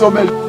Sommet.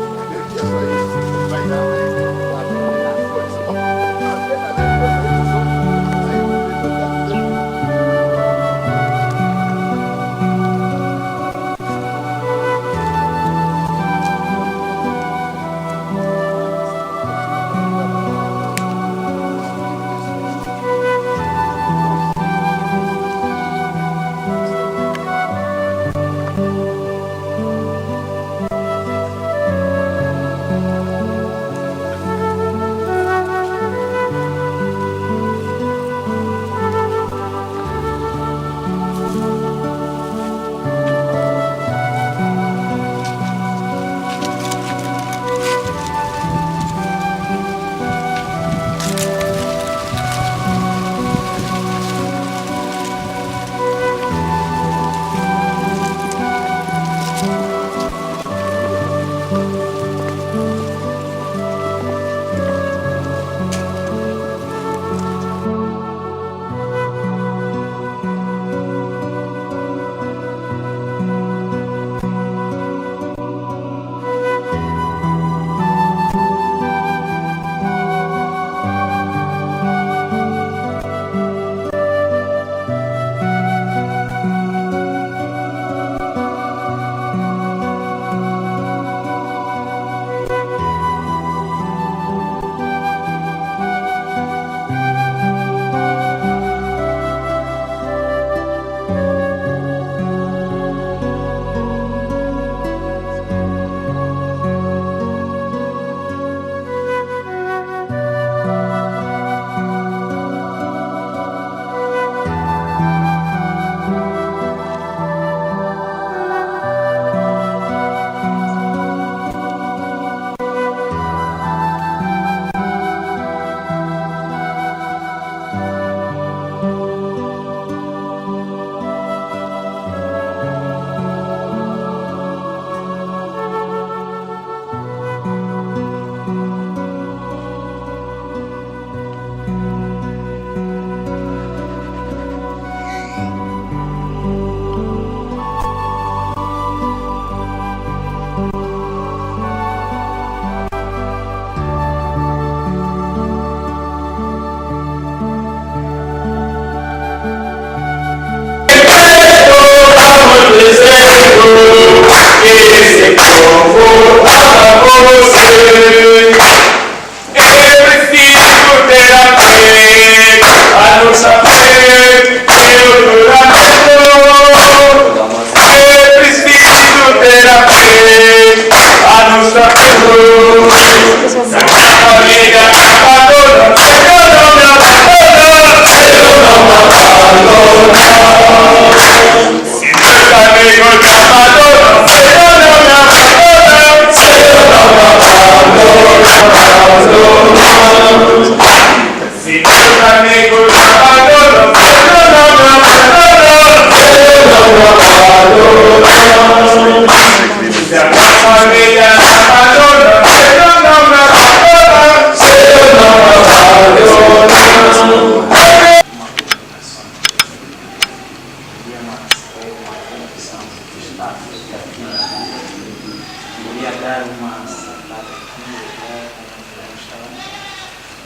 vontade aqui.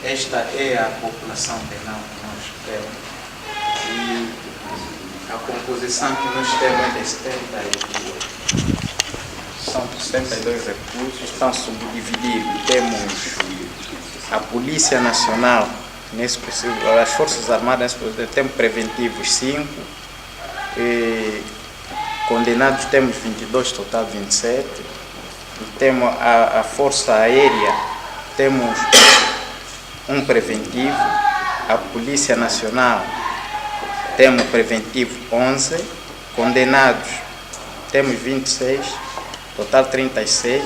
Esta é a população penal que nós temos. E a composição que nós temos é de 72. São 72 recursos, estão subdivididos. Temos a Polícia Nacional, nesse preciso, as Forças Armadas, nesse preciso, temos preventivos 5, condenados temos 22, total 27. E temos a Força Aérea, temos um preventivo, a Polícia Nacional temos preventivo 11, condenados temos 26, total 36,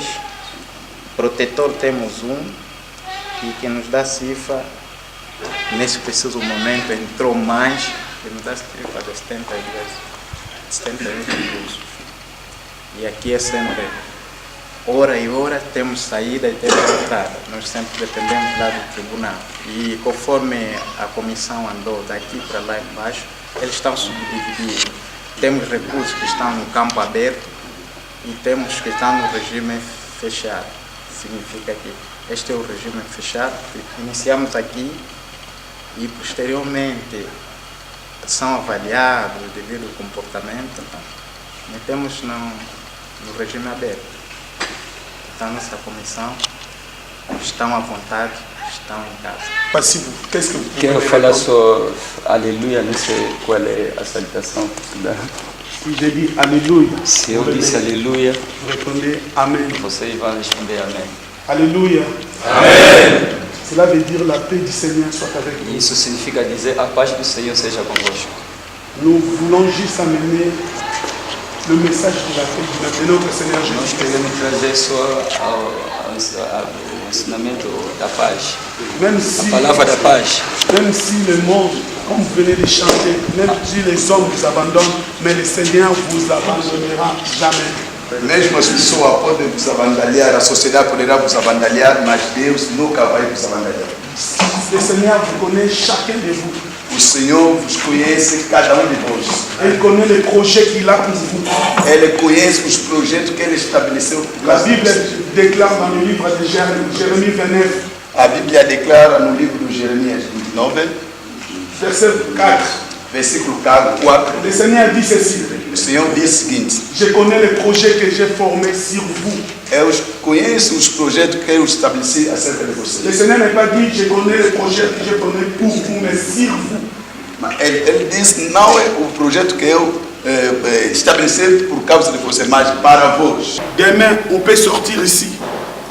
protetor temos 1, e que nos dá cifra, nesse preciso momento entrou mais, que nos dá cifra de 71 recursos. E aqui é sempre hora e hora, temos saída e temos entrada. Nós sempre dependemos lá do tribunal. E conforme a comissão andou daqui para lá embaixo, eles estão subdivididos. Temos recursos que estão no campo aberto e temos que estão no regime fechado. Significa que este é o regime fechado, que iniciamos aqui e posteriormente são avaliados devido ao comportamento. E temos no regime aberto. Então, nossa comissão estão à vontade, estão em casa. Passivo, qu'est-ce que vous Quero falar sobre Aleluia, não sei qual é a salutação que se dá. Si j'ai dit Alléluia, Se eu disse Aleluia, vous répondez Amen. vocês vão responder Amém. Alléluia. Amém. Cela veut dire la paix du Seigneur soit avec nous. Isso significa dizer a paz do Senhor seja convosco. Nous voulons juste amener le message de la paix de notre Seigneur Nós Jésus. queremos trazer só o ensinamento da paz, Même a si, palavra da paz. même si le monde, comme vous venez de chanter, même si les hommes vous abandonnent, mais le Seigneur vous abandonnera jamais. Mesmo as pessoas podem vos abandalhar, a sociedade poderá vos abandalhar, mas Deus nunca vai vos abandalhar. Le Seigneur vous connaît chacun de vous. O Senhor vos conhece, cada um de vós. Il connaît les projets qu'il a pour vous. Ele conhece os projetos que Ele estabeleceu por La causa Bible disso. déclare dans le livre de Jérémie 29, A Bíblia declara no livro de Jeremias 29, verset 4. versículo 4, Le Seigneur dit ceci: o Senhor diz o seguinte: je connais les projets que j'ai formés sur vous. eu conheço os projetos que eu estabeleci acerca de vocês. Le Seigneur n'a pas dit je connais les projets que j'ai formés pour vous, mais sur vous. Mas ele disse, não é o projeto que eu estabeleci por causa de vocês, mas para vós. Demain, on peut sortir ici.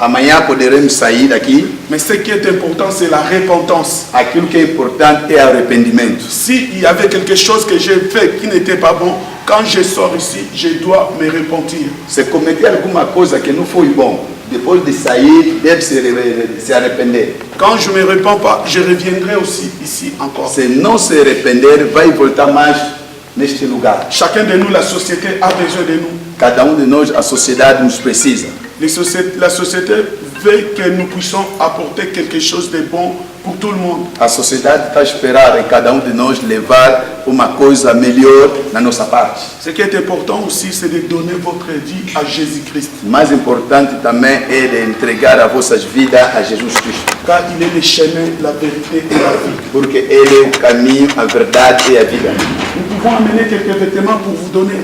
Amanhã poderemos sair daqui. Mais ce qui est important, c'est la repentance. Aquilo que é importante é arrependimento. S'il y avait quelque chose que j'ai fait qui n'était pas bon, quand je sors ici, je dois me repentir. Se cometer alguma coisa que não foi bom, depois de sair, deve se arrepender. Quand je ne me repens pas, je reviendrai aussi ici encore. Se não se arrepender, vai voltar mais neste lugar. Chacun de nous, la société a besoin de nous. Cada um de nós, a sociedade nos precisa. La société veut que nous puissions apporter quelque chose de bon pour tout le monde. A sociedade está a esperar em cada um de nós levar uma coisa melhor na nossa parte. Ce qui est important aussi, c'est de donner votre vie à Jésus-Christ. Mais importante também é de entregar as vossas vidas a Jesus Cristo. Car il est le chemin, la vérité et la vie. Porque Ele é o caminho, a verdade e a vida. Nous pouvons amener quelques vêtements pour vous donner.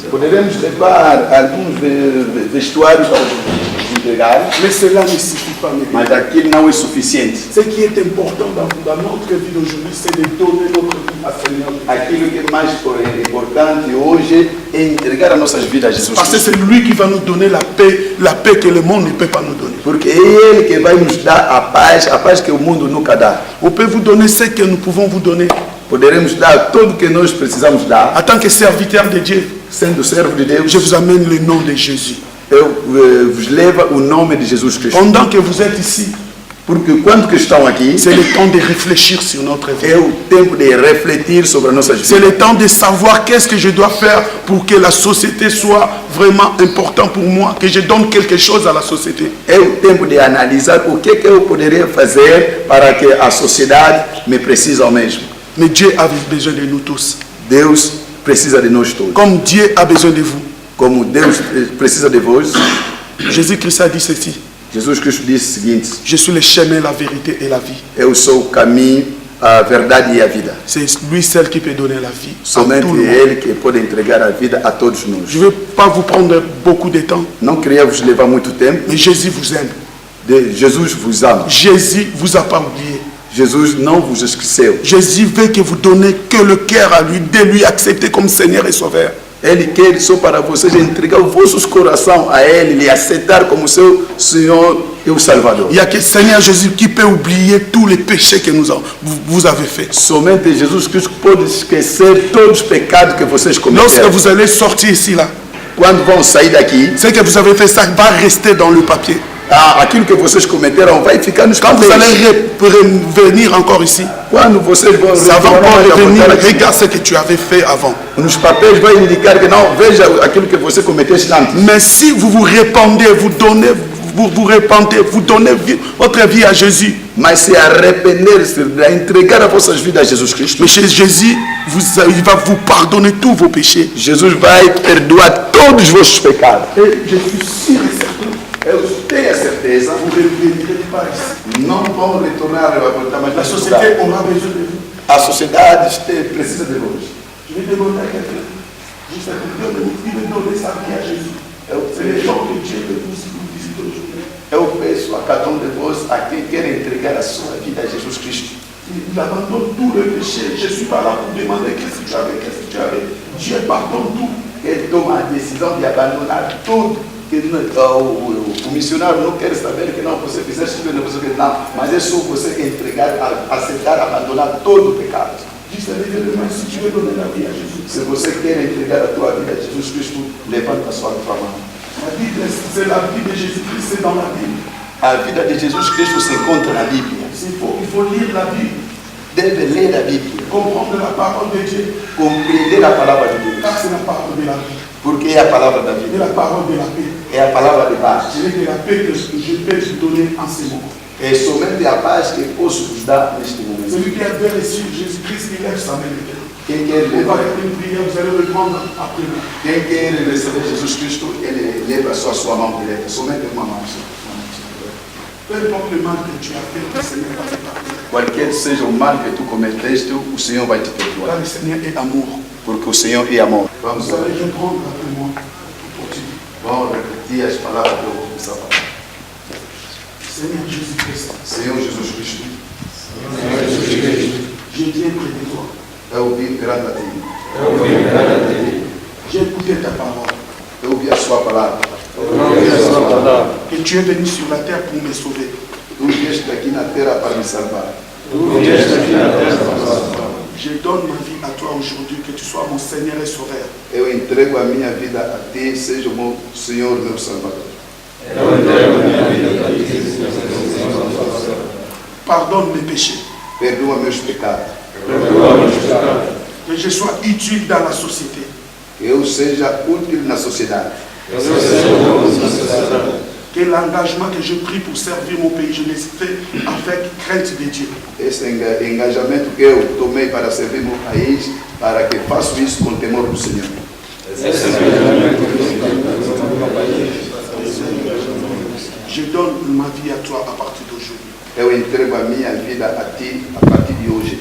Poderemos levar alguns vestuários para entregar, Mais cela ne suffit pas. Mes mas bien. aquilo não é suficiente. Ce qui est important dans notre vie d'aujourd'hui, c'est de donner notre vie à Seigneur. Aquilo que é mais importante hoje é entregar as nossas vidas a Jesus Parce que Cristo. c'est lui qui va nous donner la paix que le monde ne peut pas nous donner. Porque é Ele que vai nos dar a paz que o mundo nunca dá. On peut vous donner ce que nous pouvons vous donner. Poderemos dar tudo o que nós precisamos dar. En tant que serviteur de Dieu, Sendo servo de Deus, je vous amène le nom de Jésus. eu vos levo o nome de Jesus Cristo. Pendant que vous êtes ici, Porque quando que estão aqui, c'est le temps de réfléchir sur notre vie. é o tempo de refletir sobre as nossas C'est vidas. le temps de savoir qu'est-ce que je dois faire pour que la société soit vraiment importante pour moi, que je donne quelque chose à la société. É o tempo de analisar o que eu poderia fazer para que a sociedade me precise ao mesmo. Mais Dieu a besoin de nous tous. Deus precisa de nós todos. Comme Dieu a besoin de vous. Como Deus precisa de vós, Jésus-Christ a dit ceci. Jesus Cristo disse o seguinte: je suis le chemin, la vérité et la vie. eu sou o caminho, a verdade e a vida. C'est lui seul qui peut donner la vie à Somente tout le monde. Ele que pode entregar a vida a todos nós. Je ne vais pas vous prendre beaucoup de temps, Não queria vos levar muito tempo. mais Jésus vous aime. Jesus vos ama. Jésus ne vous a pas oublié. Jesus não vos esqueceu. Jésus veut que vous donnez que le cœur à lui, de lui accepter comme Seigneur et Sauveur. Ele quer só para vocês entregar os vossos corações a Ele, lhe aceitar como seu Senhor e o Salvador. Il n'y a que Seigneur Jésus qui peut oublier tous les péchés que vous avez faits. Somente Jesus Cristo pode esquecer todos os pecados que vocês Lorsque cometeram. vous allez sortir ici, là, Quando vão sair daqui, ce que vous avez fait, ça va rester dans le papier. aquilo que vocês cometeram vai ficar nos Quand vous papéis. allez revenir encore ici, Quando vocês vão ça va encore revenir. voltar aqui, Regarde ce que tu avais fait avant. nos papéis vai indicar que não, veja aquilo que você cometeu antes. Mais si vous vous répandez, vous repentez, vous donnez votre vie à Jésus. Mas se arrepender-se, entregar as vossas vidas a Jesus Cristo, Mais chez Jésus, il va vous pardonner tous vos péchés. Jesus vai perdoar todos os vossos pecados. Et je suis sûr et certain, Eu tenho a certeza, vous ne reviendrez pas ici. não vão retornar a voltar mais La neste société lugar. aura besoin de vous. A sociedade precisa de nós. Je vais demander à quelqu'un, juste à quelqu'un, il veut donner sa vie à Jésus. C'est les gens que Dieu veut vous visiter aujourd'hui. Eu peço a cada de vós, a quem quer entregar a sua vida a Jesus Cristo. Il abandonne tout le péché. Je ne suis pas là pour demander qu'est-ce que tu avais, qu'est-ce que tu avais. Dieu pardonne tout. Ele toma a decisão de abandonar tudo. Que o missionário não quer saber que não você fizeste tudo, você fez não, mas é só você entregar, aceitar, abandonar todo o pecado. Dis à l'évêque, si tu veux donner la vie à Jésus. Se você quer entregar a tua vida a Jesus Cristo, levanta a sua mão. La Bible, c'est la vie de Jésus-Christ, c'est dans la Bible. A vida de Jesus Cristo se encontra na Bíblia. Il faut lire la Bible, Deve ler a Bíblia, comprendre la parole de Dieu, compreender a palavra de Deus, car c'est la parole de la vie, porque é a palavra da et vida, la parole de la paix. é a palavra de paz. Je n'ai que la paix que je peux te donner en ce moment. É somente a paz que posso vos dar neste momento. Celui qui a bien reçu Jésus-Christ, il lève sa main maintenant. Quem quer On va levar, faire une prière, vous allez le prendre après moi. quem quer receber Jesus Cristo, ele leva só a sua mão direita, somente uma mão. Peu importe le mal que tu as fait, le Seigneur va te pardonner. Qualquer seja o mal que tu cometeste, o Senhor vai te Car perdoar, le Seigneur est amour. porque o Senhor é amor. Vamos Vous allez reprendre après moi pour dire, vamos repetir as palavras que eu vou começar a falar. Seigneur Jésus-Christ, Senhor Jesus Cristo, je viens près de toi. eu vim perante a ti, J'ai écouté ta parole. eu ouvi a sua palavra. Que tu es venu sur la terre pour me sauver. Tu vieste aqui na terra para me salvar. Je donne ma vie à toi aujourd'hui, que tu sois mon Seigneur et Sauveur. Eu entrego a minha vida a ti, seja o meu Senhor, meu Salvador. Pardonne mes péchés. Perdoa meus pecados. Que je sois utile dans la société. Que eu seja útil na sociedade. Que l'engagement que je pris pour servir mon pays, je l'ai fait avec crainte de Dieu. Esse engajamento que eu tomei para servir meu país, para que faço isso com temor do Senhor. Je donne ma vie à toi à partir d'aujourd'hui. Eu entrego a minha vida a ti a partir de hoje.